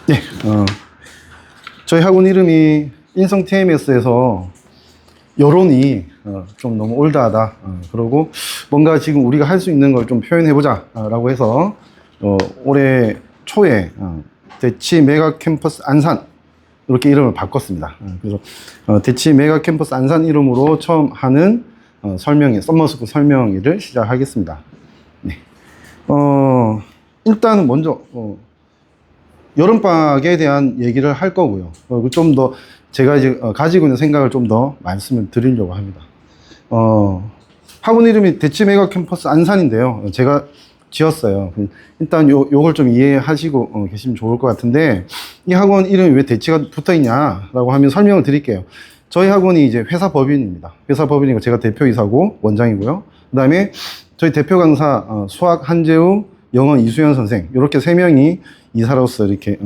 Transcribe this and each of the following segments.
네, 저희 학원 이름이 인성 TMS에서 여론이 좀 너무 올드하다. 그리고 뭔가 지금 우리가 할 수 있는 걸 좀 표현해보자 라고 해서 올해 초에 대치 메가 캠퍼스 안산 이렇게 이름을 바꿨습니다. 그래서 대치 메가 캠퍼스 안산 이름으로 처음 하는 설명회, 썸머스쿨 설명회를 시작하겠습니다. 네. 일단은 먼저 여름방학에 대한 얘기를 할 거고요. 좀 더 제가 이제 가지고 있는 생각을 좀 더 말씀을 드리려고 합니다. 학원 이름이 대치 메가 캠퍼스 안산인데요. 제가 지었어요. 일단 요걸 좀 이해하시고 계시면 좋을 것 같은데, 이 학원 이름이 왜 대치가 붙어 있냐라고 하면 설명을 드릴게요. 저희 학원이 이제 회사 법인입니다. 회사 법인이고 제가 대표이사고 원장이고요. 그 다음에 저희 대표 강사 수학 한재우, 영어 이수연 선생, 이렇게 세 명이 이사로서 이렇게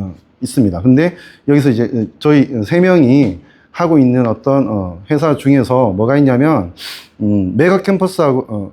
있습니다. 근데 여기서 이제 저희 세 명이 하고 있는 어떤 회사 중에서 뭐가 있냐면 메가 캠퍼스라고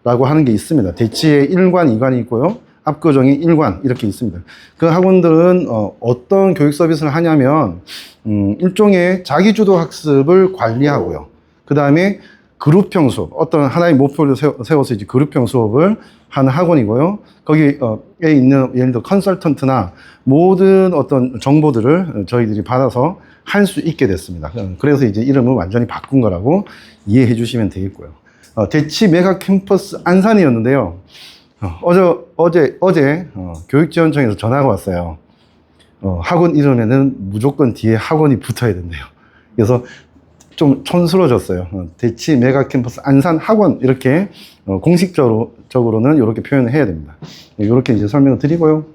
라고 하는 게 있습니다. 대치에 1관, 2관이 있고요. 압구정에 1관 이렇게 있습니다. 그 학원들은 어떤 교육 서비스를 하냐면 일종의 자기주도 학습을 관리하고요. 그 다음에 그룹형 수업, 어떤 하나의 목표를 세워서 이제 그룹형 수업을 하는 학원이고요. 거기에 있는 예를 들어 컨설턴트나 모든 어떤 정보들을 저희들이 받아서 할 수 있게 됐습니다. 그래서 이제 이름을 완전히 바꾼 거라고 이해해 주시면 되겠고요. 대치 메가 캠퍼스 안산이었는데요. 어제 교육지원청에서 전화가 왔어요. 학원 이름에는 무조건 뒤에 학원이 붙어야 된대요. 그래서 좀 촌스러워졌어요. 대치 메가 캠퍼스 안산 학원 이렇게 공식적으로는 이렇게 표현을 해야 됩니다. 이렇게 이제 설명을 드리고요.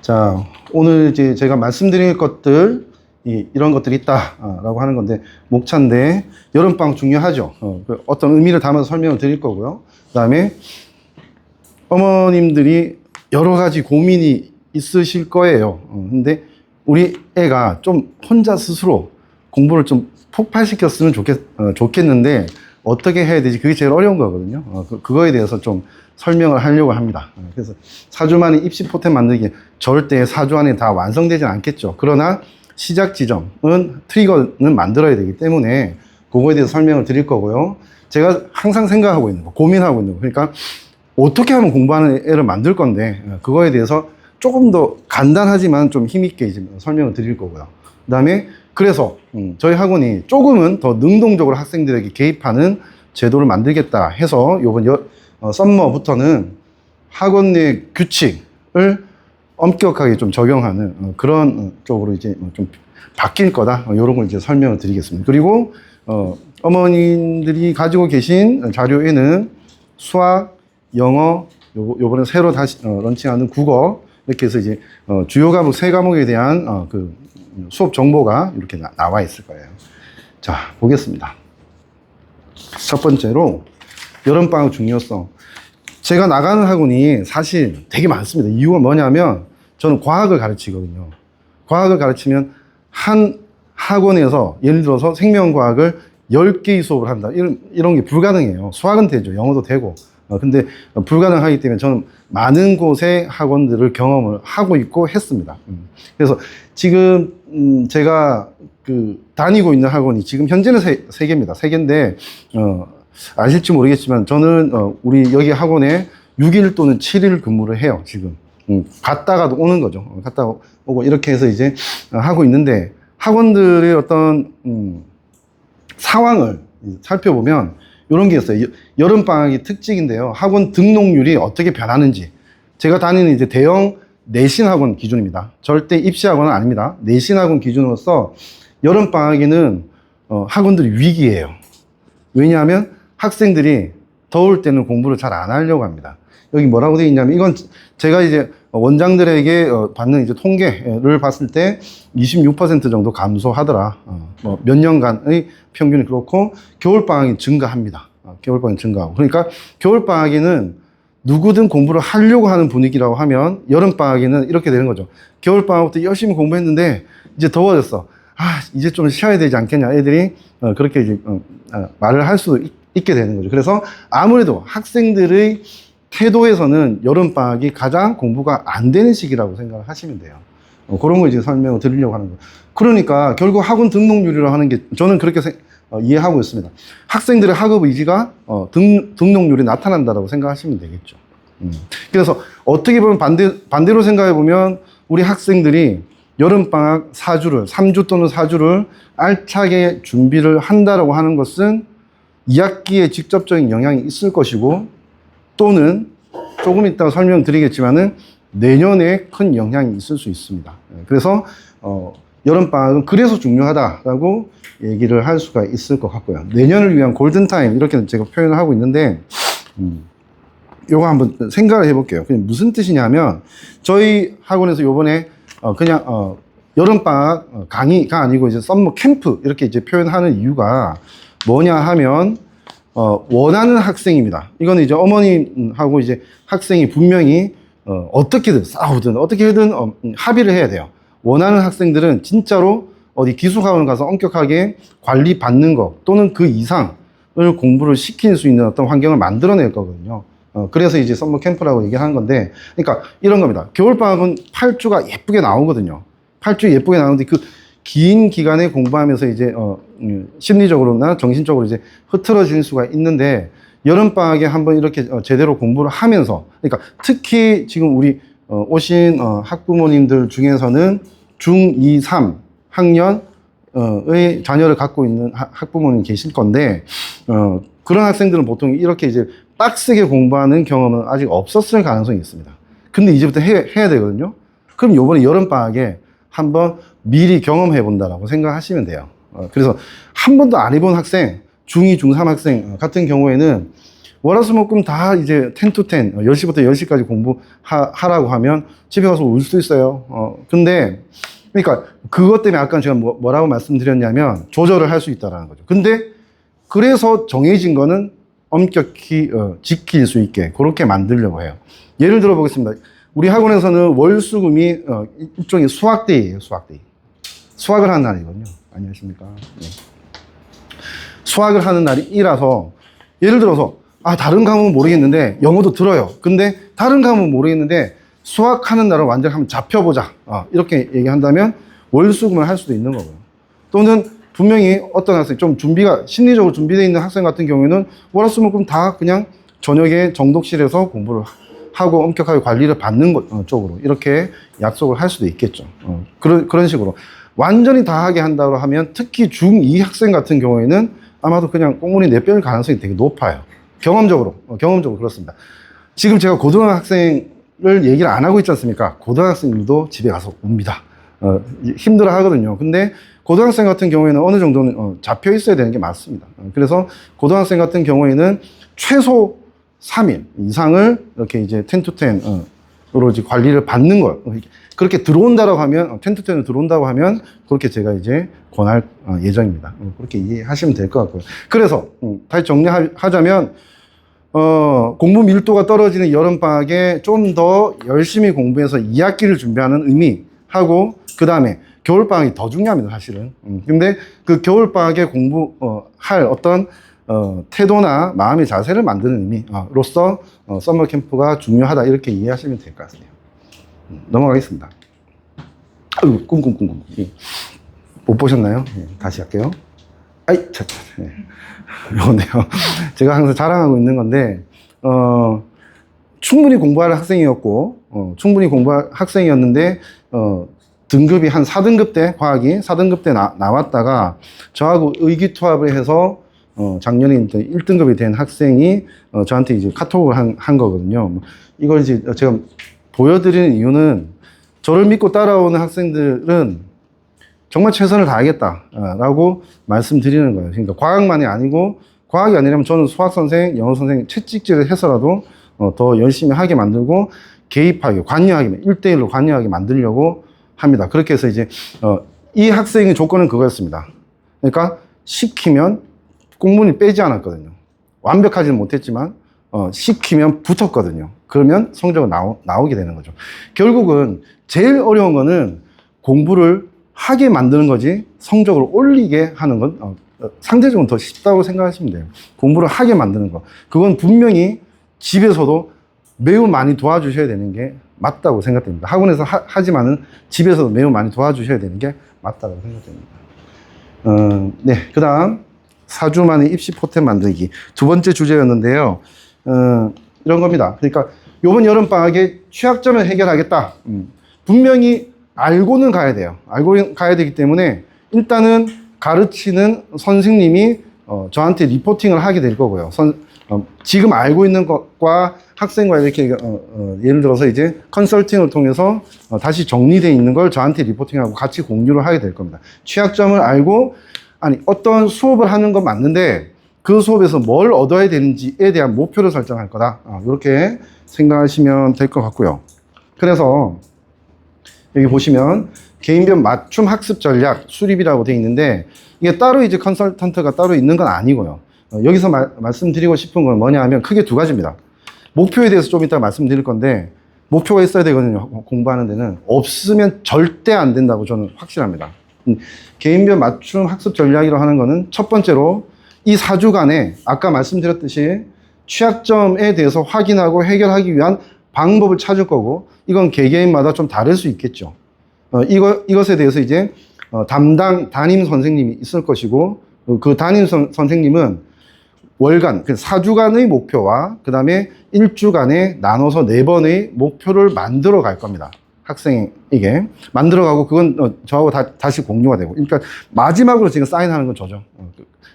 자, 오늘 이제 제가 말씀드릴 것들 이런 것들이 있다라고 하는 건데, 목차인데 여름방학 중요하죠. 어떤 의미를 담아서 설명을 드릴 거고요. 그 다음에 어머님들이 여러 가지 고민이 있으실 거예요. 근데 우리 애가 좀 혼자 스스로 공부를 좀 폭발시켰으면 좋겠는데 어떻게 해야 되지? 그게 제일 어려운 거거든요. 그거에 대해서 좀 설명을 하려고 합니다. 그래서 4주 만에 입시 포텐 만들기 절대 4주 안에 다 완성되진 않겠죠. 그러나 시작 지점은 트리거는 만들어야 되기 때문에 그거에 대해서 설명을 드릴 거고요. 제가 항상 생각하고 있는 거, 고민하고 있는 거, 그러니까 어떻게 하면 공부하는 애를 만들 건데 그거에 대해서 조금 더 간단하지만 좀 힘있게 이제 설명을 드릴 거고요. 그 다음에 그래서 저희 학원이 조금은 더 능동적으로 학생들에게 개입하는 제도를 만들겠다 해서 이번 썸머부터는 학원 내 규칙을 엄격하게 좀 적용하는 그런 쪽으로 이제 좀 바뀔 거다, 이런 걸 이제 설명을 드리겠습니다. 그리고 어머님들이 가지고 계신 자료에는 수학, 영어, 요번에 새로 다시 런칭하는 국어, 이렇게 해서 이제 주요 과목 3과목에 대한 그 수업 정보가 이렇게 나와 있을 거예요. 자, 보겠습니다. 첫 번째로 여름방학 중요성. 제가 나가는 학원이 사실 되게 많습니다. 이유가 뭐냐면 저는 과학을 가르치거든요. 과학을 가르치면 한 학원에서 예를 들어서 생명과학을 10개의 수업을 한다. 이런 게 불가능해요. 수학은 되죠. 영어도 되고. 근데 불가능하기 때문에 저는 많은 곳의 학원들을 경험을 하고 있고 했습니다. 그래서 지금 제가 다니고 있는 학원이 지금 현재는 3개입니다. 3개인데 아실지 모르겠지만 저는 우리 여기 학원에 6일 또는 7일 근무를 해요. 지금 갔다가도 오는 거죠. 갔다 오고 이렇게 해서 이제 하고 있는데, 학원들의 어떤 상황을 살펴보면 이런 게 있어요. 여름방학이 특징인데요. 학원 등록률이 어떻게 변하는지. 제가 다니는 이제 대형 내신학원 기준입니다. 절대 입시학원은 아닙니다. 내신학원 기준으로서 여름방학에는 학원들이 위기예요. 왜냐하면 학생들이 더울 때는 공부를 잘 안 하려고 합니다. 여기 뭐라고 되어 있냐면, 이건 제가 이제 원장들에게 받는 이제 통계를 봤을 때 26% 정도 감소하더라. 몇 년간의 평균이 그렇고, 겨울방학이 증가합니다. 겨울방학이 증가하고. 그러니까 겨울방학에는 누구든 공부를 하려고 하는 분위기라고 하면, 여름방학에는 이렇게 되는 거죠. 겨울방학부터 열심히 공부했는데 이제 더워졌어. 이제 좀 쉬어야 되지 않겠냐. 애들이 그렇게 이제 말을 할 수도 있게 되는 거죠. 그래서 아무래도 학생들의 태도에서는 여름방학이 가장 공부가 안 되는 시기라고 생각을 하시면 돼요. 그런 거 이제 설명을 드리려고 하는 거예요. 그러니까 결국 학원 등록률이라고 하는 게 저는 그렇게 이해하고 있습니다. 학생들의 학업 의지가 등록률이 나타난다고 생각하시면 되겠죠. 그래서 어떻게 보면 반대로 생각해 보면 우리 학생들이 여름방학 4주를, 3주 또는 4주를 알차게 준비를 한다라고 하는 것은 2학기에 직접적인 영향이 있을 것이고 또는 조금 이따가 설명드리겠지만은 내년에 큰 영향이 있을 수 있습니다. 그래서 여름방학은 그래서 중요하다라고 얘기를 할 수가 있을 것 같고요. 내년을 위한 골든타임 이렇게 제가 표현을 하고 있는데 요거 한번 생각을 해볼게요. 그냥 무슨 뜻이냐면 저희 학원에서 요번에 그냥 여름방학 강의가 아니고 이제 썸머 캠프 이렇게 이제 표현하는 이유가 뭐냐 하면 원하는 학생입니다. 이거는 이제 어머님하고 이제 학생이 분명히 어떻게든 싸우든 어떻게든 합의를 해야 돼요. 원하는 학생들은 진짜로 어디 기숙학원 가서 엄격하게 관리받는 것 또는 그 이상을 공부를 시킬 수 있는 어떤 환경을 만들어낼 거거든요. 그래서 이제 썸머 캠프라고 얘기하는 건데, 그러니까 이런 겁니다. 겨울방학은 8주가 예쁘게 나오거든요. 8주 예쁘게 나오는데 그 긴 기간에 공부하면서 이제 심리적으로나 정신적으로 이제 흐트러질 수가 있는데 여름방학에 한번 이렇게 제대로 공부를 하면서, 그러니까 특히 지금 우리 오신 학부모님들 중에서는 중2, 3 학년의 자녀를 갖고 있는 학부모님 계실 건데 그런 학생들은 보통 이렇게 이제 빡세게 공부하는 경험은 아직 없었을 가능성이 있습니다. 근데 이제부터 해야 되거든요. 그럼 요번에 여름방학에 한번 미리 경험해 본다라고 생각하시면 돼요. 그래서 한 번도 안 해본 학생, 중2, 중3 학생 같은 경우에는 월화수목금 다 이제 10 to 10, 10시부터 10시까지 공부하라고 하면 집에 가서 울 수도 있어요. 근데, 그러니까 그것 때문에 아까 제가 뭐라고 말씀드렸냐면 조절을 할 수 있다는 거죠. 근데 그래서 정해진 거는 엄격히 지킬 수 있게 그렇게 만들려고 해요. 예를 들어 보겠습니다. 우리 학원에서는 월수금이 일종의 수학데이예요. 수학데이. 수학을 하는 날이거든요. 안녕하십니까. 네. 수학을 하는 날이라서 예를 들어서 다른 과목은 모르겠는데 영어도 들어요. 근데 다른 과목은 모르겠는데 수학하는 날을 완전히 한번 잡혀보자. 이렇게 얘기한다면 월수금을 할 수도 있는 거고요. 또는 분명히 어떤 학생, 좀 심리적으로 준비되어 있는 학생 같은 경우에는 월화수목금 다 그냥 저녁에 정독실에서 공부를 하고 엄격하게 관리를 받는 쪽으로 이렇게 약속을 할 수도 있겠죠. 그런 식으로. 완전히 다 하게 한다고 하면 특히 중2 학생 같은 경우에는 아마도 그냥 꽁무니 내뺄 가능성이 되게 높아요. 경험적으로 그렇습니다. 지금 제가 고등학생을 얘기를 안 하고 있지 않습니까? 고등학생들도 집에 가서 웁니다. 힘들어 하거든요. 근데 고등학생 같은 경우에는 어느 정도는 잡혀 있어야 되는 게 맞습니다. 그래서 고등학생 같은 경우에는 최소 3일 이상을 이렇게 이제 10 to 10으로 이제 관리를 받는 걸 그렇게 들어온다고 하면 10 to 10으로 들어온다고 하면 그렇게 제가 이제 권할 예정입니다. 그렇게 이해하시면 될 것 같고요. 그래서 다시 정리하자면 공부 밀도가 떨어지는 여름방학에 좀 더 열심히 공부해서 2학기를 준비하는 의미하고 그 다음에 겨울방학이 더 중요합니다, 사실은. 근데 그 겨울방학에 공부할 어떤 태도나 마음의 자세를 만드는 의미로서 썸머 캠프가 중요하다 이렇게 이해하시면 될 것 같습니다. 넘어가겠습니다. 아이고, 꿍꿍꿍꿍. 못 보셨나요? 다시 할게요. 이건데요. 제가 항상 자랑하고 있는 건데 충분히 공부할 학생이었고 충분히 공부할 학생이었는데 등급이 한 4등급 때 과학이 4등급 때 나왔다가 저하고 의기투합을 해서 작년에 1등급이 된 학생이 저한테 이제 카톡을 한 거거든요. 이걸 이제 제가 보여드리는 이유는 저를 믿고 따라오는 학생들은 정말 최선을 다하겠다라고 말씀드리는 거예요. 그러니까 과학만이 아니고 과학이 아니라면 저는 수학선생, 영어선생 채찍질을 해서라도 더 열심히 하게 만들고 개입하게, 관여하게, 1대1로 관여하게 만들려고 합니다. 그렇게 해서 이제 이 학생의 조건은 그거였습니다. 그러니까 시키면 공문이 빼지 않았거든요. 완벽하지는 못했지만 시키면 붙었거든요. 그러면 성적은 나오게 되는 거죠. 결국은 제일 어려운 거는 공부를 하게 만드는 거지 성적을 올리게 하는 건 상대적으로 더 쉽다고 생각하시면 돼요. 공부를 하게 만드는 거. 그건 분명히 집에서도 매우 많이 도와주셔야 되는 게 맞다고 생각됩니다. 학원에서 하지만은 집에서도 매우 많이 도와주셔야 되는 게 맞다고 생각됩니다. 네, 그 다음 4주 만에 입시 포템 만들기 두 번째 주제였는데요. 이런 겁니다. 그러니까 이번 여름방학에 취약점을 해결하겠다. 분명히 알고는 가야 돼요. 알고 가야 되기 때문에 일단은 가르치는 선생님이 저한테 리포팅을 하게 될 거고요. 지금 알고 있는 것과 학생과 이렇게 예를 들어서 이제 컨설팅을 통해서 다시 정리되어 있는 걸 저한테 리포팅하고 같이 공유를 하게 될 겁니다. 취약점을 알고 어떤 수업을 하는 건 맞는데 그 수업에서 뭘 얻어야 되는지에 대한 목표를 설정할 거다. 이렇게 생각하시면 될 것 같고요. 그래서 여기 보시면 개인별 맞춤 학습 전략 수립이라고 되어 있는데 이게 따로 이제 컨설턴트가 따로 있는 건 아니고요. 여기서 말씀드리고 싶은 건 뭐냐 하면 크게 두 가지입니다. 목표에 대해서 좀 이따 말씀드릴 건데 목표가 있어야 되거든요. 공부하는 데는 없으면 절대 안 된다고 저는 확실합니다. 개인별 맞춤 학습 전략이라고 하는 거는 첫 번째로 이 4주간에 아까 말씀드렸듯이 취약점에 대해서 확인하고 해결하기 위한 방법을 찾을 거고 이건 개개인마다 좀 다를 수 있겠죠. 이것에 대해서 이제 담임 선생님이 있을 것이고 그 담임 선생님은 월간, 그 4주간의 목표와 그 다음에 1주간에 나눠서 4번의 목표를 만들어 갈 겁니다. 학생에게 만들어 가고 그건 저하고 다시 공유가 되고 그러니까 마지막으로 지금 사인하는 건 저죠.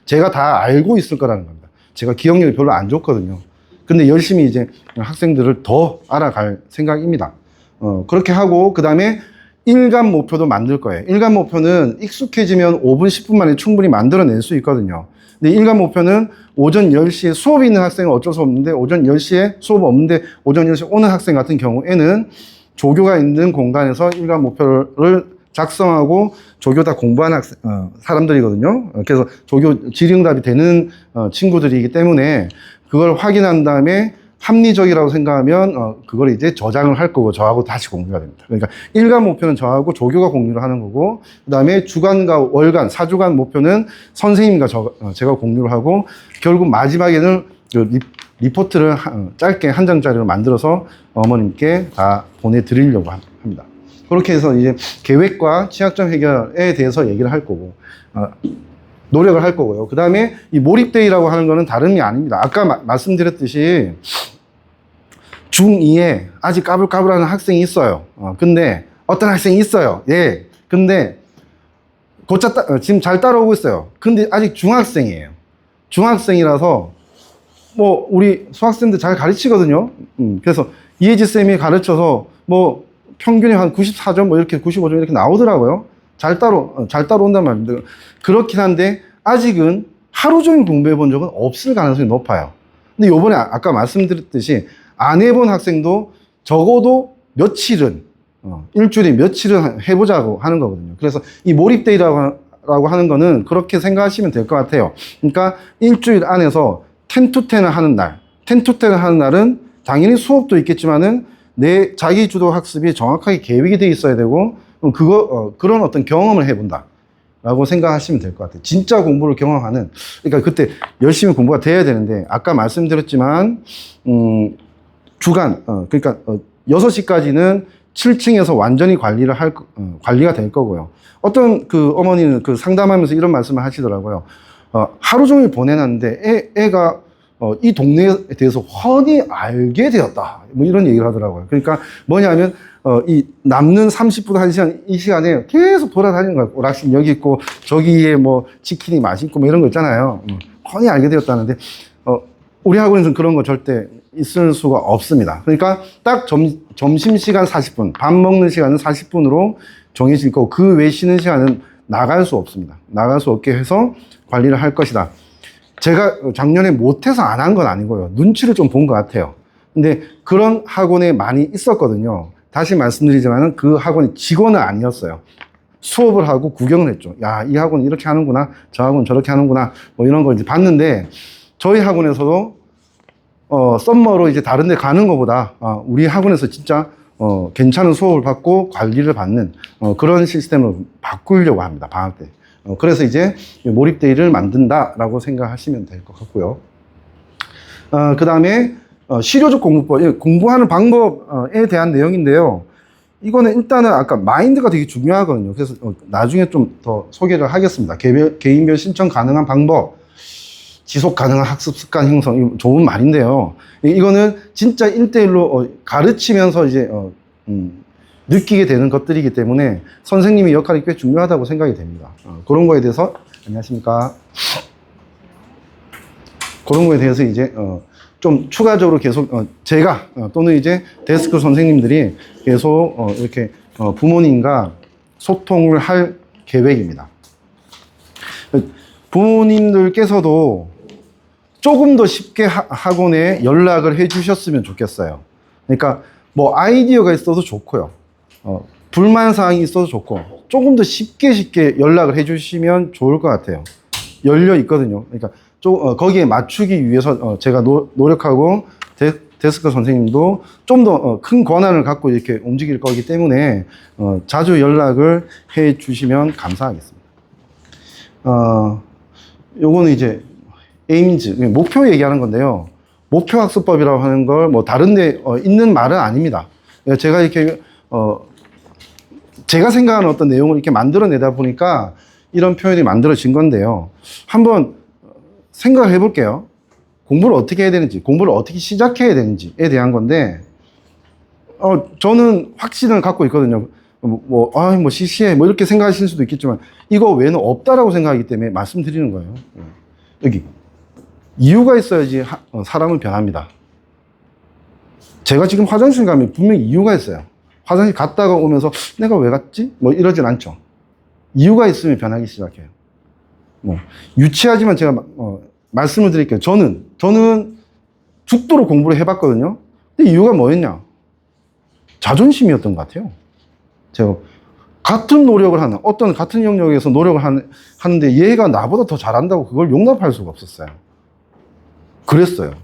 제가 다 알고 있을 거라는 겁니다. 제가 기억력이 별로 안 좋거든요. 근데 열심히 이제 학생들을 더 알아갈 생각입니다. 그렇게 하고 그 다음에 일간 목표도 만들 거예요. 일간 목표는 익숙해지면 5분, 10분 만에 충분히 만들어낼 수 있거든요. 근데 일간 목표는 오전 10시에 수업이 있는 학생은 어쩔 수 없는데 오전 10시에 수업 없는데 오전 10시에 오는 학생 같은 경우에는 조교가 있는 공간에서 일간 목표를 작성하고 조교 다 공부하는 사람들이거든요. 그래서 조교 질의응답이 되는 친구들이기 때문에 그걸 확인한 다음에 합리적이라고 생각하면 그걸 이제 저장을 할 거고 저하고 다시 공유가 됩니다. 그러니까 일간 목표는 저하고 조교가 공유를 하는 거고 그 다음에 주간과 월간, 4주간 목표는 선생님과 제가 공유를 하고 결국 마지막에는 리포트를 짧게 한 장짜리로 만들어서 어머님께 다 보내드리려고 합니다. 그렇게 해서 이제 계획과 취약점 해결에 대해서 얘기를 할 거고 노력을 할 거고요. 그 다음에 이 몰입데이라고 하는 거는 다름이 아닙니다. 아까 말씀드렸듯이 중2에 아직 까불까불하는 학생이 있어요. 근데 어떤 학생이 있어요. 예. 근데 지금 잘 따라오고 있어요. 근데 아직 중학생이에요. 중학생이라서 뭐 우리 수학생들 잘 가르치거든요. 그래서 이혜지 쌤이 가르쳐서 뭐 평균이 한 94점 뭐 이렇게 95점 이렇게 나오더라고요. 잘 따라온단 말입니다. 그렇긴 한데 아직은 하루 종일 공부해 본 적은 없을 가능성이 높아요. 근데 요번에 아까 말씀드렸듯이 안 해본 학생도 적어도 며칠은 일주일에 며칠은 해보자고 하는 거거든요. 그래서 이 몰입데이라고 하는 거는 그렇게 생각하시면 될 것 같아요. 그러니까 일주일 안에서 10-10을 하는 날, 10-10을 하는 날은 당연히 수업도 있겠지만은 내 자기 주도 학습이 정확하게 계획이 돼 있어야 되고 그런 어떤 경험을 해본다 라고 생각하시면 될 것 같아요. 진짜 공부를 경험하는, 그러니까 그때 열심히 공부가 돼야 되는데 아까 말씀드렸지만 주간 그러니까 6시까지는 7층에서 완전히 관리가 될 거고요. 어떤 그 어머니는 그 상담하면서 이런 말씀을 하시더라고요. 하루 종일 보내놨는데 애가 이 동네에 대해서 훤히 알게 되었다. 뭐 이런 얘기를 하더라고요. 그러니까 뭐냐면 이 남는 30분, 1시간, 이 시간에 계속 돌아다니는 거예요. 오락실 여기 있고 저기에 뭐 치킨이 맛있고 뭐 이런 거 있잖아요. 훤히 알게 되었다는데 우리 학원에서는 그런 거 절대 있을 수가 없습니다. 그러니까 딱 점심시간 40분, 밥 먹는 시간은 40분으로 정해질 거고 그 외 쉬는 시간은 나갈 수 없습니다. 나갈 수 없게 해서 관리를 할 것이다. 제가 작년에 못해서 안 한 건 아니고요. 눈치를 좀 본 것 같아요. 근데 그런 학원에 많이 있었거든요. 다시 말씀드리지만 그 학원이 직원은 아니었어요. 수업을 하고 구경을 했죠. 야, 이 학원 이렇게 하는구나. 저 학원 저렇게 하는구나. 뭐 이런 걸 이제 봤는데 저희 학원에서도 썸머로 이제 다른 데 가는 것보다 우리 학원에서 진짜 괜찮은 수업을 받고 관리를 받는 그런 시스템을 바꾸려고 합니다. 방학 때. 그래서 이제 몰입데이를 만든다라고 생각하시면 될 것 같고요. 그 다음에 실효적 공부법, 공부하는 방법에 대한 내용인데요. 이거는 일단은 아까 마인드가 되게 중요하거든요. 그래서 나중에 좀 더 소개를 하겠습니다. 개인별 신청 가능한 방법, 지속 가능한 학습 습관 형성, 좋은 말인데요. 이거는 진짜 1대1로 가르치면서 이제 느끼게 되는 것들이기 때문에 선생님의 역할이 꽤 중요하다고 생각이 됩니다. 그런 거에 대해서 안녕하십니까? 그런 거에 대해서 이제 좀 추가적으로 계속 제가 또는 이제 데스크 선생님들이 계속 이렇게 부모님과 소통을 할 계획입니다. 부모님들께서도 조금 더 쉽게 학원에 연락을 해 주셨으면 좋겠어요. 그러니까 뭐 아이디어가 있어도 좋고요. 불만사항이 있어도 좋고 조금 더 쉽게 연락을 해 주시면 좋을 것 같아요. 열려 있거든요. 그러니까 거기에 맞추기 위해서 제가 노력하고 데스크 선생님도 좀 더 큰 권한을 갖고 이렇게 움직일 거기 때문에 자주 연락을 해 주시면 감사하겠습니다. 요거는 이제 에임즈, 목표 얘기하는 건데요. 목표 학습법이라고 하는 걸 뭐 다른데 있는 말은 아닙니다. 제가 이렇게 제가 생각하는 어떤 내용을 이렇게 만들어내다 보니까 이런 표현이 만들어진 건데요. 한번 생각을 해볼게요. 공부를 어떻게 해야 되는지, 공부를 어떻게 시작해야 되는지에 대한 건데, 저는 확신을 갖고 있거든요. 뭐 시시해, 뭐 이렇게 생각하실 수도 있겠지만, 이거 외에는 없다라고 생각하기 때문에 말씀드리는 거예요. 여기. 이유가 있어야지 사람은 변합니다. 제가 지금 화장실 가면 분명히 이유가 있어요. 화장실 갔다가 오면서 내가 왜 갔지? 뭐 이러진 않죠. 이유가 있으면 변하기 시작해요. 뭐 유치하지만 제가 말씀을 드릴게요. 저는 죽도록 공부를 해봤거든요. 근데 이유가 뭐였냐? 자존심이었던 것 같아요. 제가 같은 노력을 하는 어떤 같은 영역에서 노력을 하는데 얘가 나보다 더 잘한다고 그걸 용납할 수가 없었어요. 그랬어요.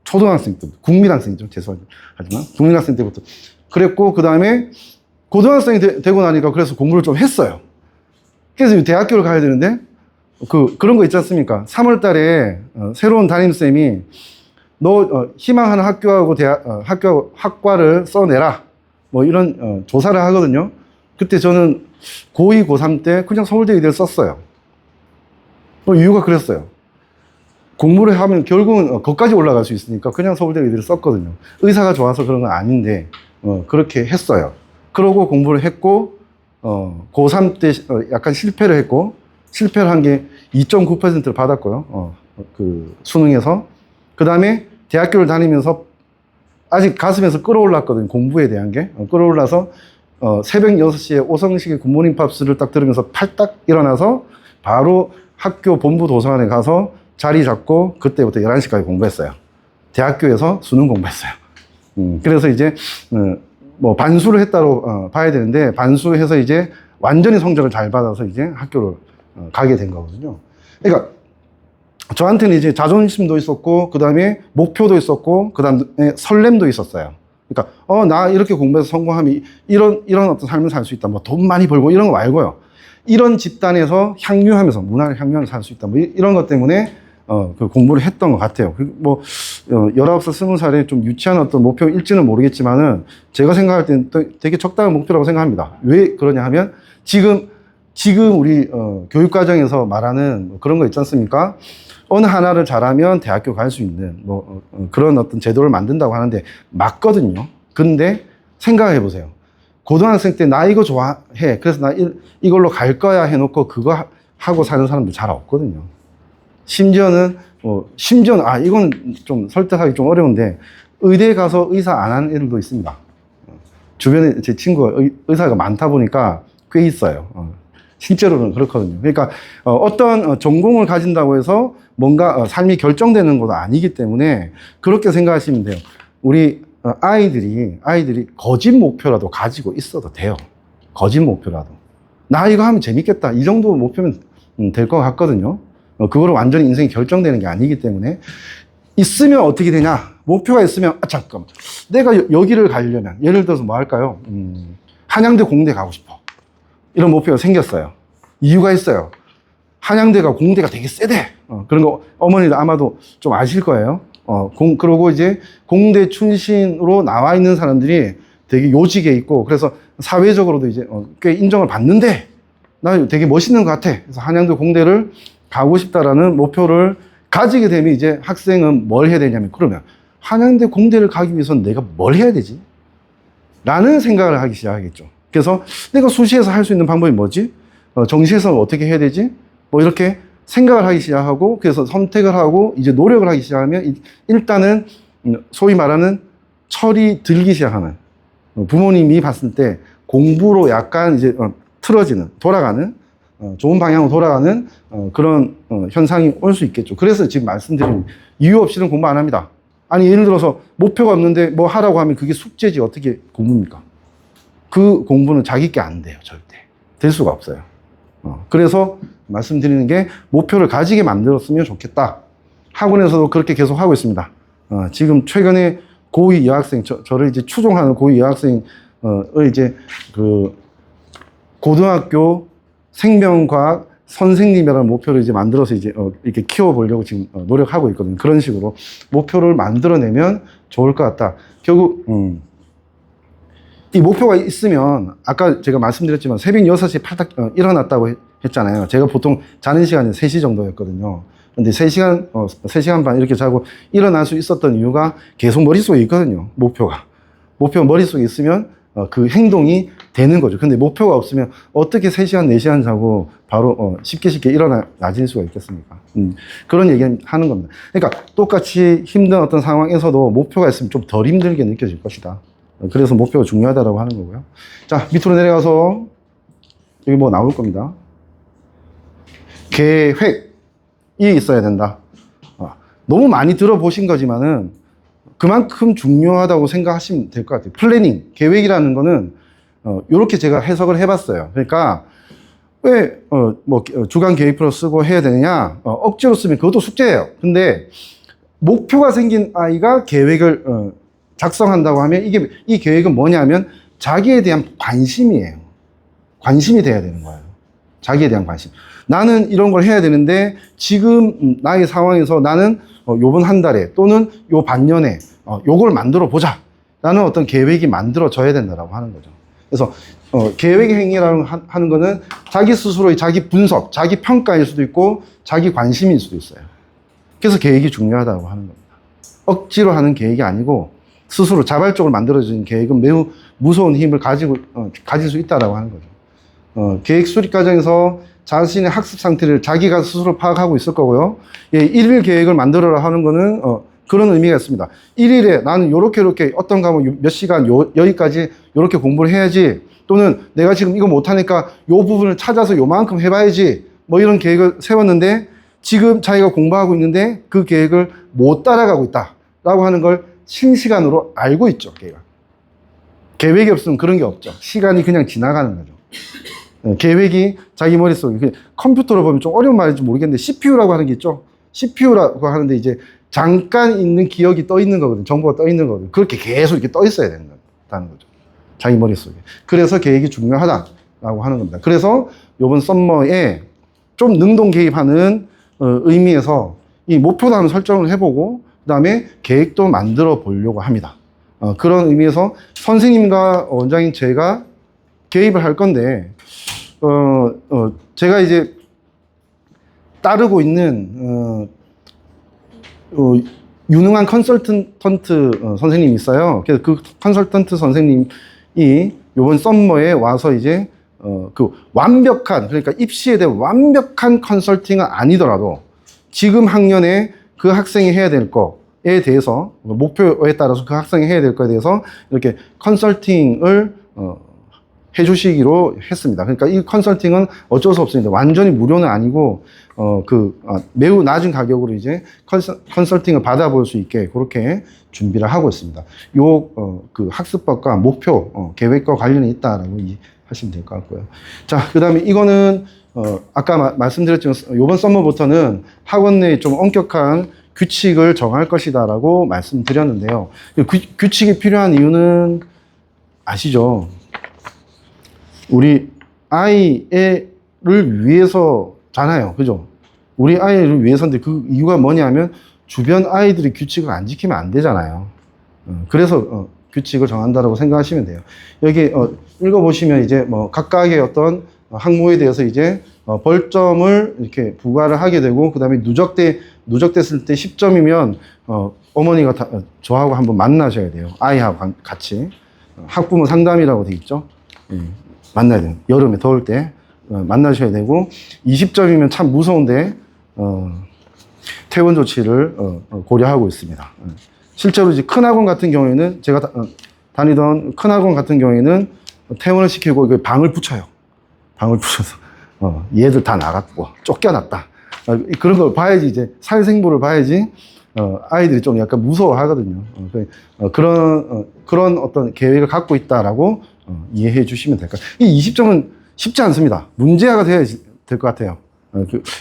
초등학생 때부터, 국민학생 좀 죄송하지만 국민학생 때부터 그랬고, 그 다음에 고등학생이 되고 나니까 그래서 공부를 좀 했어요. 그래서 대학교를 가야 되는데 그런 거 있지 않습니까? 3월 달에 새로운 담임쌤이 너 희망하는 학교하고 학과를 써내라, 뭐 이런 조사를 하거든요. 그때 저는 고2, 고3 때 그냥 서울대 의대를 썼어요. 이유가 그랬어요. 공부를 하면 결국은 거기까지 올라갈 수 있으니까 그냥 서울대 의대를 썼거든요. 의사가 좋아서 그런 건 아닌데 그렇게 했어요. 그러고 공부를 했고 고3 때 약간 실패를 했고, 실패를 한 게 2.9%를 받았고요. 그 수능에서. 그 다음에 대학교를 다니면서 아직 가슴에서 끌어올랐거든요. 공부에 대한 게. 끌어올라서 새벽 6시에 오성식의 굿모닝 팝스를 딱 들으면서 팔딱 일어나서 바로 학교 본부 도서관에 가서 자리 잡고 그때부터 11시까지 공부했어요. 대학교에서 수능 공부했어요. 그래서 이제 뭐 반수를 했다고 봐야 되는데, 반수해서 이제 완전히 성적을 잘 받아서 이제 학교를 가게 된 거거든요. 그러니까 저한테는 이제 자존심도 있었고, 그 다음에 목표도 있었고, 그 다음에 설렘도 있었어요. 그러니까 나 이렇게 공부해서 성공하면 이런 어떤 삶을 살 수 있다. 뭐 돈 많이 벌고 이런 거 말고요. 이런 집단에서 향유하면서 문화를 향유하면서 살 수 있다. 뭐 이런 것 때문에 그 공부를 했던 것 같아요. 뭐 19살, 20살에 좀 유치한 어떤 목표일지는 모르겠지만은 제가 생각할 때는 되게 적당한 목표라고 생각합니다. 왜 그러냐 하면 지금 우리 교육 과정에서 말하는 그런 거 있지 않습니까? 어느 하나를 잘하면 대학교 갈 수 있는 그런 어떤 제도를 만든다고 하는데 맞거든요. 근데 생각해 보세요. 고등학생 때 나 이거 좋아해, 그래서 나 이걸로 갈 거야 해놓고 그거 하고 사는 사람들 잘 없거든요. 심지어는 이건 좀 설득하기 좀 어려운데 의대에 가서 의사 안 하는 애들도 있습니다. 주변에 제 친구가 의사가 많다 보니까 꽤 있어요. 실제로는 그렇거든요. 그러니까 어떤 전공을 가진다고 해서 뭔가 삶이 결정되는 것도 아니기 때문에 그렇게 생각하시면 돼요. 우리 아이들이 거짓 목표라도 가지고 있어도 돼요. 거짓 목표라도. 나 이거 하면 재밌겠다. 이 정도 목표면 될 것 같거든요. 그거로 완전히 인생이 결정되는 게 아니기 때문에. 있으면 어떻게 되냐? 목표가 있으면 잠깐만, 내가 여기를 가려면 예를 들어서 뭐 할까요? 한양대 공대 가고 싶어. 이런 목표가 생겼어요. 이유가 있어요. 한양대가 공대가 되게 세대. 그런 거 어머니도 아마도 좀 아실 거예요. 그러고 이제 공대 출신으로 나와 있는 사람들이 되게 요직에 있고, 그래서 사회적으로도 이제 꽤 인정을 받는데, 나 되게 멋있는 것 같아. 그래서 한양대 공대를 가고 싶다라는 목표를 가지게 되면 이제 학생은 뭘 해야 되냐면, 그러면 한양대 공대를 가기 위해서는 내가 뭘 해야 되지? 라는 생각을 하기 시작하겠죠. 그래서 내가 수시에서 할 수 있는 방법이 뭐지? 정시에서 어떻게 해야 되지? 뭐 이렇게 생각을 하기 시작하고, 그래서 선택을 하고 이제 노력을 하기 시작하면 일단은 소위 말하는 철이 들기 시작하는, 부모님이 봤을 때 공부로 약간 이제 틀어지는, 돌아가는, 좋은 방향으로 돌아가는 그런 현상이 올 수 있겠죠. 그래서 지금 말씀드린 이유 없이는 공부 안 합니다. 아니, 예를 들어서 목표가 없는데 뭐 하라고 하면 그게 숙제지 어떻게 공부입니까? 그 공부는 자기 게 안 돼요. 절대 될 수가 없어요. 그래서 말씀드리는 게, 목표를 가지게 만들었으면 좋겠다. 학원에서도 그렇게 계속 하고 있습니다. 지금 최근에 고2 여학생, 저를 이제 추종하는 고2 여학생을 이제 그 고등학교 생명과학 선생님이라는 목표를 이제 만들어서 이제 이렇게 키워보려고 지금 노력하고 있거든요. 그런 식으로 목표를 만들어내면 좋을 것 같다. 결국 이 목표가 있으면, 아까 제가 말씀드렸지만 새벽 6시에 팔딱 일어났다고 했잖아요. 제가 보통 자는 시간이 3시 정도였거든요. 근데 3시간 반 이렇게 자고 일어날 수 있었던 이유가 계속 머릿속에 있거든요. 목표가 머릿속에 있으면 그 행동이 되는 거죠. 근데 목표가 없으면 어떻게 3시간, 4시간 자고 바로 쉽게 일어나질 수가 있겠습니까? 그런 얘기 하는 겁니다. 그러니까 똑같이 힘든 어떤 상황에서도 목표가 있으면 좀 덜 힘들게 느껴질 것이다. 그래서 목표가 중요하다고 하는 거고요. 자, 밑으로 내려가서 여기 뭐 나올 겁니다. 계획이 있어야 된다. 너무 많이 들어보신 거지만은 그만큼 중요하다고 생각하시면 될 것 같아요. 플래닝, 계획이라는 거는 이렇게 제가 해석을 해봤어요. 그러니까 왜 주간 계획표를 쓰고 해야 되느냐? 억지로 쓰면 그것도 숙제예요. 근데 목표가 생긴 아이가 계획을 작성한다고 하면, 이 계획은 뭐냐면 자기에 대한 관심이에요. 관심이 돼야 되는 거예요. 자기에 대한 관심. 나는 이런 걸 해야 되는데 지금 나의 상황에서 나는 요번 한 달에 또는 요 반년에 요걸 만들어 보자 라는 어떤 계획이 만들어져야 된다고 하는 거죠. 그래서 계획 행위라고 하는 거는 자기 스스로의 자기 분석, 자기 평가일 수도 있고 자기 관심일 수도 있어요. 그래서 계획이 중요하다고 하는 겁니다. 억지로 하는 계획이 아니고 스스로 자발적으로 만들어진 계획은 매우 무서운 힘을 가질 수 있다고 하는 거죠. 계획 수립 과정에서 자신의 학습 상태를 자기가 스스로 파악하고 있을 거고요. 일일 계획을 만들어라 하는 거는 그런 의미가 있습니다. 1일에 나는 요렇게 어떤 과목 몇 시간 여기까지 요렇게 공부를 해야지, 또는 내가 지금 이거 못하니까 요 부분을 찾아서 요만큼 해봐야지, 뭐 이런 계획을 세웠는데 지금 자기가 공부하고 있는데 그 계획을 못 따라가고 있다 라고 하는 걸 실시간으로 알고 있죠. 계획이 없으면 그런 게 없죠. 시간이 그냥 지나가는 거죠. 계획이 자기 머릿속에, 컴퓨터로 보면 좀 어려운 말인지 모르겠는데 CPU라고 하는 게 있죠. CPU라고 하는데 이제 잠깐 있는 기억이 떠 있는 거거든요. 정보가 떠 있는 거거든요. 그렇게 계속 이렇게 떠 있어야 된다는 거죠. 자기 머릿속에. 그래서 계획이 중요하다라고 하는 겁니다. 그래서 이번 썸머에 좀 능동 개입하는 의미에서 이 목표도 한번 설정을 해보고 그 다음에 계획도 만들어 보려고 합니다. 그런 의미에서 선생님과 원장인 제가 개입을 할 건데, 제가 이제 따르고 있는 유능한 컨설턴트 선생님이 있어요. 그래서 그 컨설턴트 선생님이 이번 썸머에 와서 이제 그 완벽한, 그러니까 입시에 대한 완벽한 컨설팅은 아니더라도 지금 학년에 그 학생이 해야 될 거에 대해서, 목표에 따라서 그 학생이 해야 될 거에 대해서 이렇게 컨설팅을 해주시기로 했습니다. 그러니까 이 컨설팅은 어쩔 수 없습니다. 완전히 무료는 아니고 매우 낮은 가격으로 이제 컨설팅을 받아볼 수 있게 그렇게 준비를 하고 있습니다. 그 학습법과 목표, 계획과 관련이 있다라고 하시면 될 것 같고요. 자, 그 다음에 이거는 아까 말씀드렸지만 이번 썸머부터는 학원 내에 좀 엄격한 규칙을 정할 것이다라고 말씀드렸는데요. 규칙이 필요한 이유는 아시죠? 우리 아이를 위해서잖아요. 그죠? 우리 아이를 위해서인데 그 이유가 뭐냐면 주변 아이들이 규칙을 안 지키면 안 되잖아요. 그래서 규칙을 정한다라고 생각하시면 돼요. 여기 읽어보시면 이제 뭐 각각의 어떤 학모에 대해서 이제 벌점을 이렇게 부과를 하게 되고, 그 다음에 누적됐을 때 10점이면 어머니가 저하고 한번 만나셔야 돼요. 아이하고 같이. 학부모 상담이라고 돼 있죠. 예, 만나야 돼요. 여름에 더울 때 만나셔야 되고, 20점이면 참 무서운데 퇴원 조치를 고려하고 있습니다. 실제로 이제 큰 학원 같은 경우에는, 제가 다니던 큰 학원 같은 경우에는 퇴원을 시키고 방을 붙여요. 방을 붙여서 얘들 다 나갔고 쫓겨났다. 그런 걸 봐야지, 이제 사회생부를 봐야지 아이들이 좀 약간 무서워하거든요. 그런 어떤 계획을 갖고 있다라고 이해해 주시면 될까요? 이 20점은 쉽지 않습니다. 문제화가 돼야 될 것 같아요.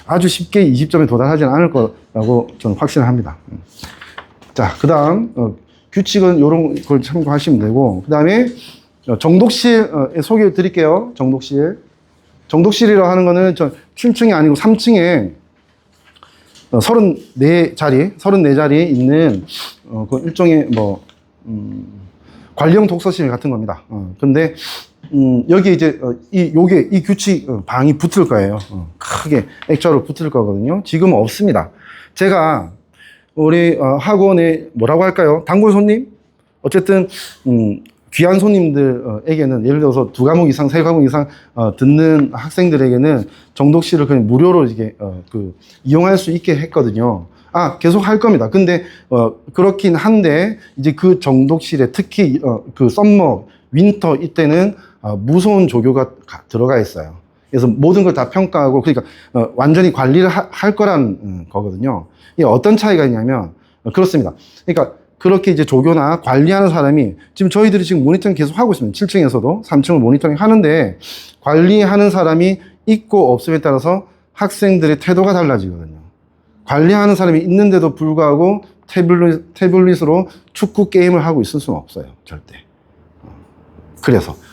아주 쉽게 20점에 도달하지는 않을 거라고 저는 확신을 합니다. 자, 그 다음 규칙은 이런 걸 참고하시면 되고, 그 다음에 정독실 소개해 드릴게요. 정독실이라고 하는 거는 7층이 아니고 3층에 34자리 있는 그 일종의 관리형 독서실 같은 겁니다. 근데 여기 이제 이 규칙 방이 붙을 거예요. 크게 액자로 붙을 거거든요. 지금은 없습니다. 제가 우리 학원에 뭐라고 할까요? 단골 손님? 어쨌든 귀한 손님들에게는, 예를 들어서 2과목 이상, 3과목 이상 듣는 학생들에게는 정독실을 그냥 무료로 이게 이용할 수 있게 했거든요. 계속 할 겁니다. 근데 그렇긴 한데, 이제 그 정독실에 특히 그 썸머, 윈터 이때는 무서운 조교가 들어가 있어요. 그래서 모든 걸 다 평가하고, 그러니까 완전히 관리를 할 거란 거거든요. 이게 어떤 차이가 있냐면 그렇습니다. 그러니까 그렇게 이제 조교나 관리하는 사람이, 지금 저희들이 지금 모니터링 계속 하고 있습니다. 7층에서도 3층을 모니터링 하는데, 관리하는 사람이 있고 없음에 따라서 학생들의 태도가 달라지거든요. 관리하는 사람이 있는데도 불구하고 태블릿으로 축구 게임을 하고 있을 수는 없어요. 절대.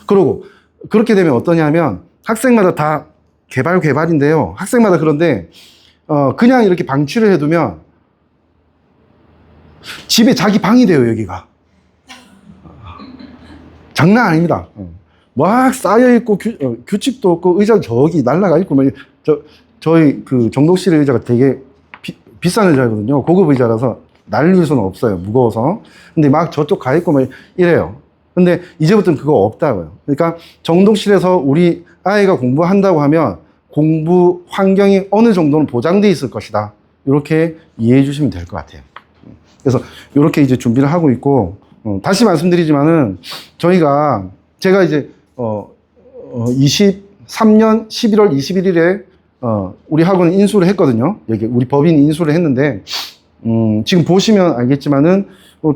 그리고 그렇게 되면 어떠냐면, 학생마다 다 개발인데요. 학생마다 그런데 그냥 이렇게 방치를 해두면 집에 자기 방이 돼요, 여기가. 장난 아닙니다. 막 쌓여있고, 규칙도 없고, 의자 저기 날라가 있고, 저희 그 정독실 의자가 되게 비싼 의자거든요. 고급 의자라서 날릴 수는 없어요. 무거워서. 근데 막 저쪽 가 있고 이래요. 근데 이제부터는 그거 없다고요. 그러니까 정독실에서 우리 아이가 공부한다고 하면 공부 환경이 어느 정도는 보장돼 있을 것이다. 이렇게 이해해 주시면 될 것 같아요. 그래서 이렇게 이제 준비를 하고 있고, 다시 말씀드리지만은 제가 이제 23년 11월 21일에 우리 학원 인수를 했거든요. 여기 우리 법인이 인수를 했는데, 지금 보시면 알겠지만은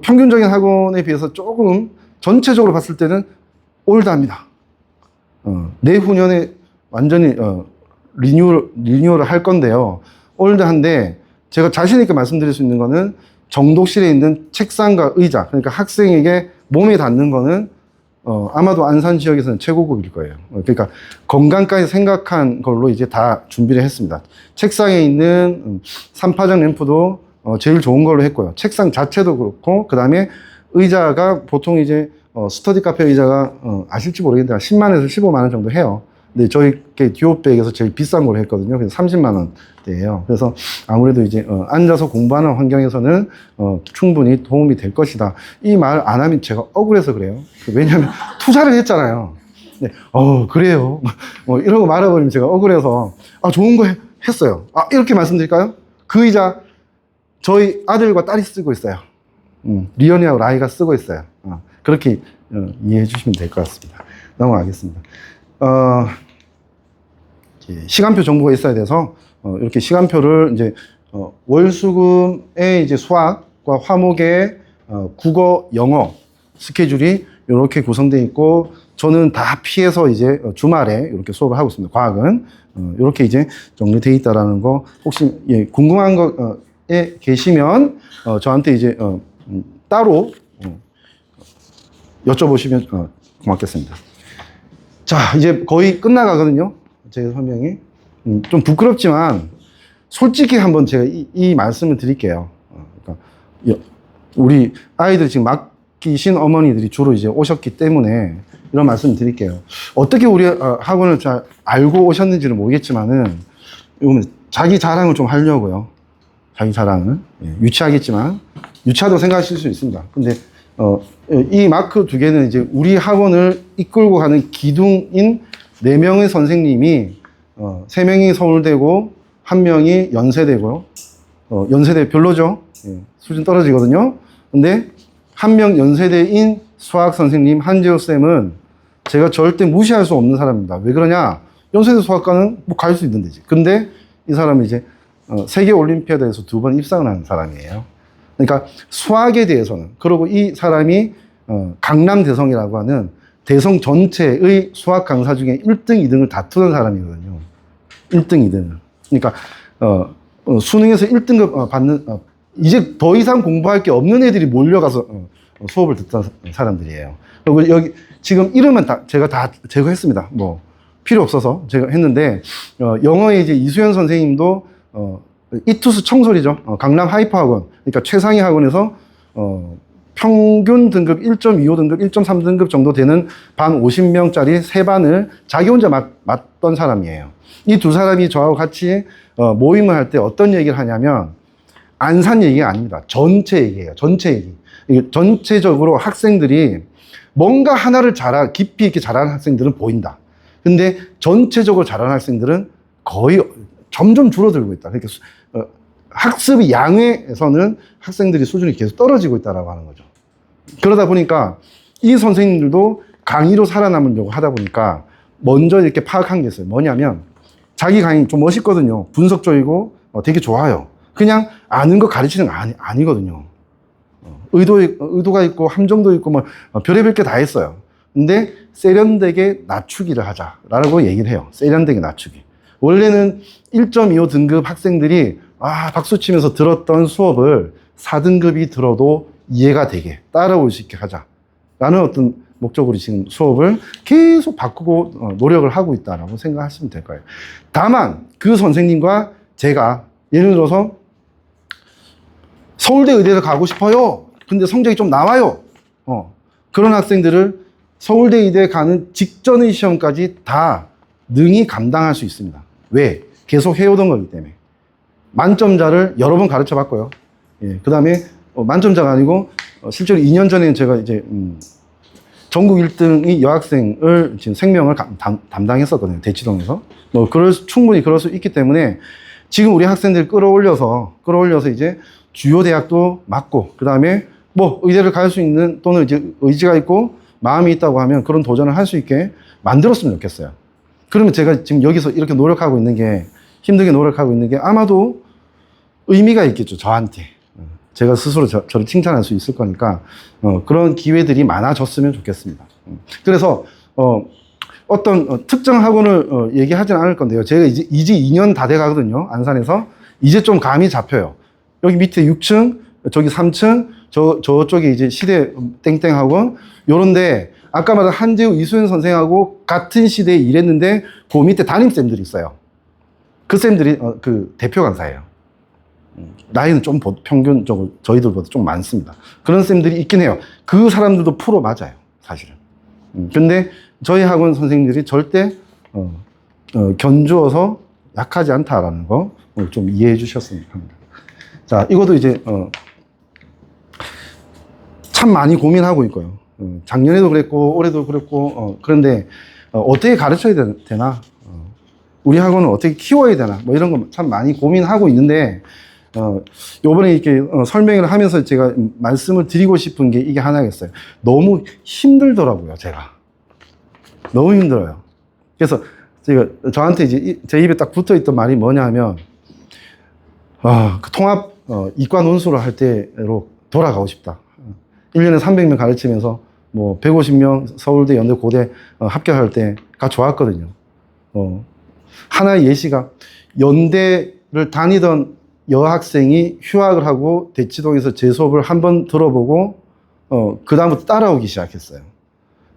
평균적인 학원에 비해서 조금 전체적으로 봤을 때는 올드합니다. 내후년에 완전히 리뉴얼을 할 건데요. 올드한데, 제가 자신 있게 말씀드릴 수 있는 거는 정독실에 있는 책상과 의자, 그러니까 학생에게 몸에 닿는 거는 아마도 안산 지역에서는 최고급일 거예요. 그러니까 건강까지 생각한 걸로 이제 다 준비를 했습니다. 책상에 있는 3파장 램프도 제일 좋은 걸로 했고요. 책상 자체도 그렇고, 그 다음에 의자가 보통 이제 스터디 카페 의자가 아실지 모르겠는데 10만에서 15만원 정도 해요. 근데 저희 듀오백에서 제일 비싼 걸로 했거든요. 그래서 30만 원대예요. 그래서 아무래도 이제 앉아서 공부하는 환경에서는 충분히 도움이 될 것이다. 이 말 안 하면 제가 억울해서 그래요. 왜냐하면 투자를 했잖아요. 네, 그래요. 이러고 말아버리면 제가 억울해서 좋은 거 했어요. 이렇게 말씀드릴까요? 그 의자 저희 아들과 딸이 쓰고 있어요. 리언이하고 라이가 쓰고 있어요. 그렇게 이해해 주시면 될 것 같습니다. 넘어가겠습니다. 시간표 정보가 있어야 돼서 이렇게 시간표를 이제 월수금의 이제 수학과 화목의 국어, 영어 스케줄이 이렇게 구성되어 있고, 저는 다 피해서 이제 주말에 이렇게 수업을 하고 있습니다. 과학은 이렇게 이제 정리되어 있다라는 거, 혹시 궁금한 거에 계시면 저한테 이제 따로 여쭤보시면 고맙겠습니다. 자, 이제 거의 끝나가거든요. 제 설명이. 좀 부끄럽지만 솔직히 한번 제가 이 말씀을 드릴게요. 그러니까 우리 아이들 지금 맡기신 어머니들이 주로 이제 오셨기 때문에 이런 말씀 드릴게요. 어떻게 우리 학원을 잘 알고 오셨는지는 모르겠지만은, 이거는 자기 자랑을 좀 하려고요. 자기 자랑을. 예, 유치하겠지만, 유치하다고 생각하실 수 있습니다. 근데, 이 마크 두 개는 이제 우리 학원을 이끌고 가는 기둥인 4명의 선생님이, 3명이 서울대고, 1명이 연세대고요. 연세대 별로죠? 예, 수준 떨어지거든요. 근데, 1명 연세대인 수학 선생님 한재호 쌤은 제가 절대 무시할 수 없는 사람입니다. 왜 그러냐? 연세대 수학과는 뭐 갈 수 있는 데지. 근데 이 사람은 이제 세계 올림피아드에서 2번 입상을 한 사람이에요. 그러니까 수학에 대해서는, 그리고 이 사람이 강남대성이라고 하는 대성 전체의 수학 강사 중에 1등, 2등을 다투는 사람이거든요. 1등, 2등을. 그러니까 수능에서 1등급 받는, 이제 더 이상 공부할 게 없는 애들이 몰려가서 수업을 듣던 사람들이에요. 그리고 여기 지금 이름은 제가 다 제거했습니다. 뭐 필요 없어서 제가 했는데, 영어의 이제 이수연 선생님도 이투스 청솔이죠. 강남 하이퍼 학원, 그러니까 최상위 학원에서 평균 등급 1.25 등급, 1.3 등급 정도 되는 반 50명짜리 3반을 자기 혼자 맡던 사람이에요. 이 두 사람이 저하고 같이 모임을 할 때 어떤 얘기를 하냐면, 안산 얘기가 아닙니다. 전체 얘기예요. 전체 얘기. 전체적으로 학생들이 뭔가 하나를 깊이 있게 잘하는 학생들은 보인다. 근데 전체적으로 잘하는 학생들은 거의 점점 줄어들고 있다. 그러니까 학습의 양에서는 학생들이 수준이 계속 떨어지고 있다라고 하는 거죠. 그러다 보니까 이 선생님들도 강의로 살아남으려고 하다 보니까 먼저 이렇게 파악한 게 있어요. 뭐냐면, 자기 강의 좀 멋있거든요. 분석적이고 되게 좋아요. 그냥 아는 거 가르치는 거 아니거든요. 의도가 있고 함정도 있고 뭐 별의별 게 다 했어요. 근데 세련되게 낮추기를 하자라고 얘기를 해요. 세련되게 낮추기. 원래는 1.25 등급 학생들이 박수 치면서 들었던 수업을 4등급이 들어도 이해가 되게 따라올 수 있게 하자라는 어떤 목적으로 지금 수업을 계속 바꾸고 노력을 하고 있다라고 생각하시면 될 거예요. 다만 그 선생님과 제가 예를 들어서 서울대 의대를 가고 싶어요. 근데 성적이 좀 나와요. 그런 학생들을 서울대 의대 가는 직전의 시험까지 다 능히 감당할 수 있습니다. 왜? 계속 해오던 거기 때문에. 만점자를 여러 번 가르쳐 봤고요. 예, 그 다음에 만점자가 아니고 실제로 2년 전에 제가 이제 전국 1등의 여학생을 지금 생명을 담당했었거든요. 대치동에서. 충분히 그럴 수 있기 때문에 지금 우리 학생들 끌어올려서 이제 주요 대학도 맞고, 그 다음에 뭐 의대를 갈 수 있는, 또는 이제 의지가 있고 마음이 있다고 하면 그런 도전을 할 수 있게 만들었으면 좋겠어요. 그러면 제가 지금 여기서 이렇게 노력하고 있는 게, 힘들게 노력하고 있는 게 아마도 의미가 있겠죠. 저한테. 제가 스스로 저를 칭찬할 수 있을 거니까 그런 기회들이 많아졌으면 좋겠습니다. 그래서 어떤 특정 학원을 얘기하지는 않을 건데요. 제가 이제 2년 다 돼 가거든요. 안산에서. 이제 좀 감이 잡혀요. 여기 밑에 6층, 저기 3층, 저쪽에 이제 시대 땡땡 학원, 요런데 아까 말한 한재우 이수연 선생하고 같은 시대에 일했는데 그 밑에 담임쌤들이 있어요. 그 쌤들이 그 대표 강사예요. 나이는 좀 평균적으로 저희들보다 좀 많습니다. 그런 쌤들이 있긴 해요. 그 사람들도 프로 맞아요, 사실은. 근데 저희 학원 선생님들이 절대 견주어서 약하지 않다라는 거 좀 이해해 주셨으면 합니다. 자, 이것도 이제 참 많이 고민하고 있고요. 작년에도 그랬고 올해도 그랬고 그런데 어떻게 가르쳐야 되나, 우리 학원을 어떻게 키워야 되나, 뭐 이런 거 참 많이 고민하고 있는데, 요번에 이렇게 설명을 하면서 제가 말씀을 드리고 싶은 게 이게 하나겠어요. 너무 힘들더라고요, 제가. 너무 힘들어요. 그래서 제가 저한테 이제 제 입에 딱 붙어 있던 말이 뭐냐 하면, 그 통합 이과 논술을 할 때로 돌아가고 싶다. 1년에 300명 가르치면서 뭐 150명 서울대, 연대, 고대 합격할 때가 좋았거든요. 하나의 예시가, 연대를 다니던 여학생이 휴학을 하고 대치동에서 제 수업을 한번 들어보고 그 다음부터 따라오기 시작했어요.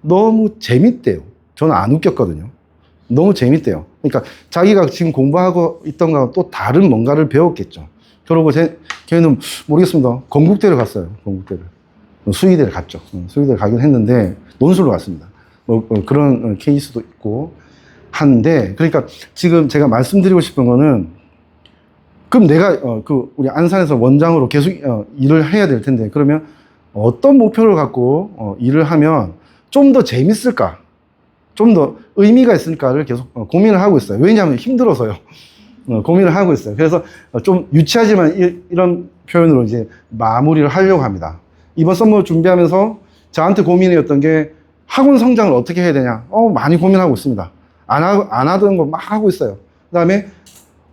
너무 재밌대요. 저는 안 웃겼거든요. 너무 재밌대요. 그러니까 자기가 지금 공부하고 있던 거하고 또 다른 뭔가를 배웠겠죠. 그러고 걔는 모르겠습니다. 건국대를 갔어요. 건국대를. 수의대를 갔죠. 수의대를 가긴 했는데 논술로 갔습니다. 그런 케이스도 있고 한데, 그러니까 지금 제가 말씀드리고 싶은 거는, 그럼 내가 우리 안산에서 원장으로 계속 일을 해야 될 텐데, 그러면 어떤 목표를 갖고 일을 하면 좀 더 재밌을까, 좀 더 의미가 있을까를 계속 고민을 하고 있어요. 왜냐하면 힘들어서요. 고민을 하고 있어요. 그래서 좀 유치하지만 이런 표현으로 이제 마무리를 하려고 합니다. 이번 썸머 준비하면서 저한테 고민이었던 게, 학원 성장을 어떻게 해야 되냐. 많이 고민하고 있습니다. 안 하던 거 막 하고 있어요. 그 다음에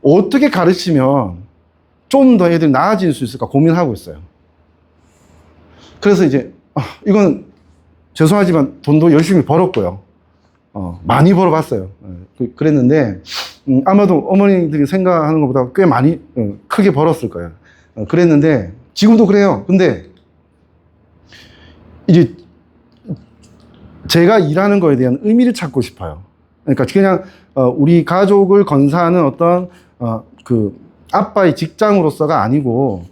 어떻게 가르치면 좀 더 애들이 나아질 수 있을까 고민하고 있어요. 그래서 이제 이건 죄송하지만 돈도 열심히 벌었고요. 많이 벌어봤어요. 그랬는데 아마도 어머니들이 생각하는 것보다 꽤 많이 크게 벌었을 거예요. 그랬는데 지금도 그래요. 근데 이제 제가 일하는 거에 대한 의미를 찾고 싶어요. 그러니까 그냥 우리 가족을 건사하는 어떤 그 아빠의 직장으로서가 아니고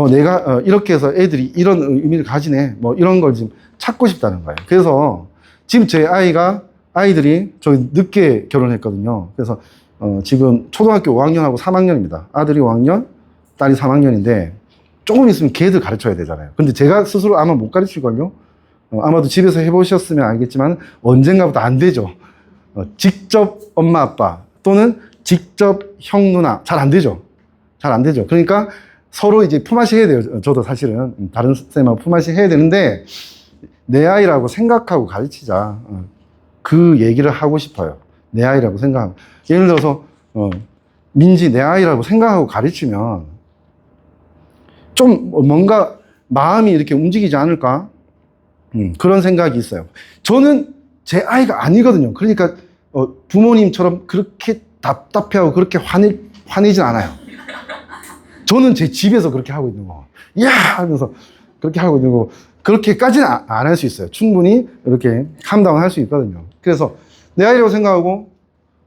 내가 이렇게 해서 애들이 이런 의미를 가지네, 뭐 이런 걸 지금 찾고 싶다는 거예요. 그래서 지금 제 아이들이 저희 늦게 결혼했거든요. 그래서 지금 초등학교 5학년하고 3학년입니다. 아들이 5학년, 딸이 3학년인데 조금 있으면 걔들 가르쳐야 되잖아요. 근데 제가 스스로 아마 못 가르칠걸요. 아마도 집에서 해보셨으면 알겠지만 언젠가부터 안 되죠. 직접 엄마 아빠 또는 직접 형 누나 잘 안 되죠. 잘 안 되죠. 그러니까 서로 이제 품앗이 해야 돼요. 저도 사실은 다른 쌤하고 품앗이 해야 되는데 내 아이라고 생각하고 가르치자. 그 얘기를 하고 싶어요. 내 아이라고 생각하고. 예를 들어서 민지 내 아이라고 생각하고 가르치면 좀 뭔가 마음이 이렇게 움직이지 않을까? 그런 생각이 있어요. 저는 제 아이가 아니거든요. 그러니까 부모님처럼 그렇게 답답해하고 그렇게 화내진 않아요. 저는 제 집에서 그렇게 하고 있는 거, 야 하면서 그렇게 하고 있는 거, 그렇게까지는 안 할 수 있어요. 충분히 이렇게 캄다운 할 수 있거든요. 그래서 내 아이라고 생각하고,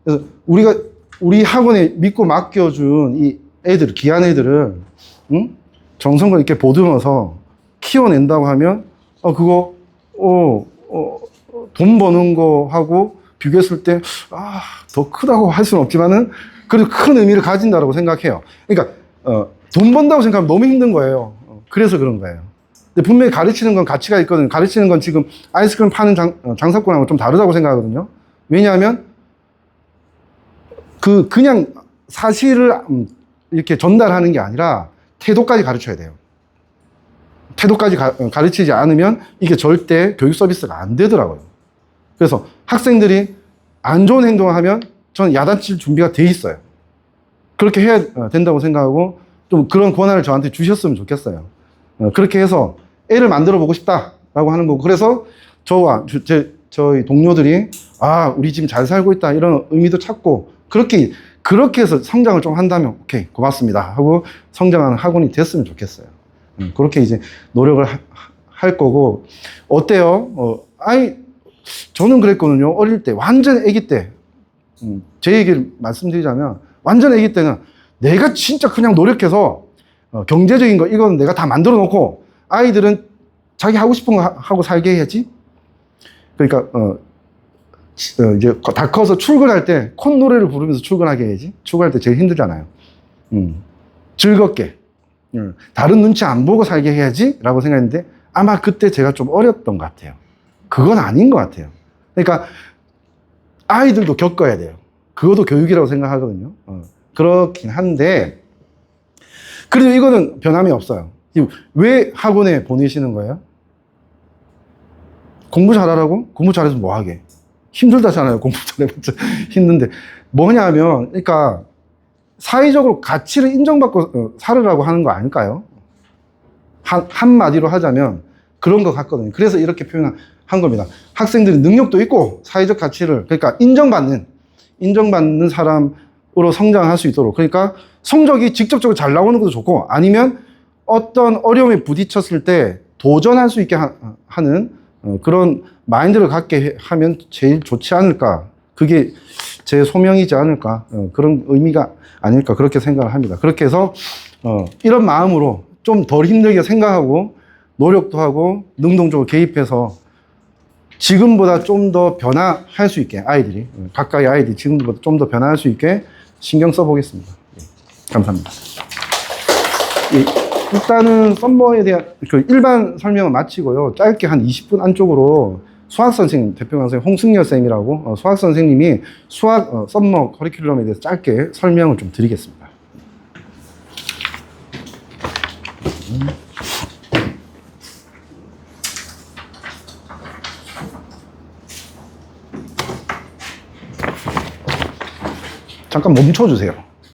그래서 우리 학원에 믿고 맡겨준 이 애들, 귀한 애들을 정성을 이렇게 보듬어서 키워낸다고 하면 그거 돈 버는 거하고 비교했을 때 더 크다고 할 수는 없지만은 그래도 큰 의미를 가진다고 생각해요. 그러니까 돈 번다고 생각하면 너무 힘든 거예요. 그래서 그런 거예요. 근데 분명히 가르치는 건 가치가 있거든요. 가르치는 건 지금 아이스크림 파는 장사꾼하고 좀 다르다고 생각하거든요. 왜냐하면 그냥 사실을 이렇게 전달하는 게 아니라 태도까지 가르쳐야 돼요. 태도까지 가르치지 않으면 이게 절대 교육 서비스가 안 되더라고요. 그래서 학생들이 안 좋은 행동을 하면 저는 야단칠 준비가 돼 있어요. 그렇게 해야 된다고 생각하고 좀 그런 권한을 저한테 주셨으면 좋겠어요. 그렇게 해서 애를 만들어 보고 싶다라고 하는 거고, 그래서 저와 저희 동료들이 우리 지금 잘 살고 있다 이런 의미도 찾고 그렇게 해서 성장을 좀 한다면 오케이 고맙습니다 하고 성장하는 학원이 됐으면 좋겠어요. 그렇게 이제 노력을 할 거고. 어때요? 저는 그랬거든요. 어릴 때 완전 아기 때 제 얘기를 말씀드리자면 완전 아기 때는 내가 진짜 그냥 노력해서 경제적인 거 이건 내가 다 만들어 놓고 아이들은 자기 하고 싶은 거 하고 살게 해야지. 그러니까 이제 다 커서 출근할 때 콧노래를 부르면서 출근하게 해야지. 출근할 때 제일 힘들잖아요. 즐겁게 다른 눈치 안 보고 살게 해야지 라고 생각했는데 아마 그때 제가 좀 어렸던 것 같아요. 그건 아닌 것 같아요. 그러니까 아이들도 겪어야 돼요. 그것도 교육이라고 생각하거든요. 그렇긴 한데 그래도 이거는 변함이 없어요. 왜 학원에 보내시는 거예요? 공부 잘하라고? 공부 잘해서 뭐 하게? 힘들다잖아요. 공부 잘해봤자 힘든데 뭐냐면, 그러니까 사회적으로 가치를 인정받고 살으라고 하는 거 아닐까요? 한마디로 하자면 그런 것 같거든요. 그래서 이렇게 표현한 겁니다. 학생들이 능력도 있고 사회적 가치를, 그러니까 인정받는 사람으로 성장할 수 있도록, 그러니까 성적이 직접적으로 잘 나오는 것도 좋고 아니면 어떤 어려움에 부딪혔을 때 도전할 수 있게 하는 그런 마인드를 갖게 하면 제일 좋지 않을까. 그게 제 소명이지 않을까. 그런 의미가 아닐까 그렇게 생각을 합니다. 그렇게 해서 이런 마음으로 좀 덜 힘들게 생각하고 노력도 하고 능동적으로 개입해서 지금보다 좀 더 변화할 수 있게 아이들이 각각의 아이들이 지금보다 좀 더 변화할 수 있게 신경 써보겠습니다. 감사합니다. 일단은 썸머에 대한 그 일반 설명은 마치고요. 짧게 한 20분 안쪽으로 수학 선생님, 대표 강사님 홍승열 쌤이라고 수학 선생님이 수학 썸머 커리큘럼에 대해서 짧게 설명을 좀 드리겠습니다. 잠깐 멈춰주세요.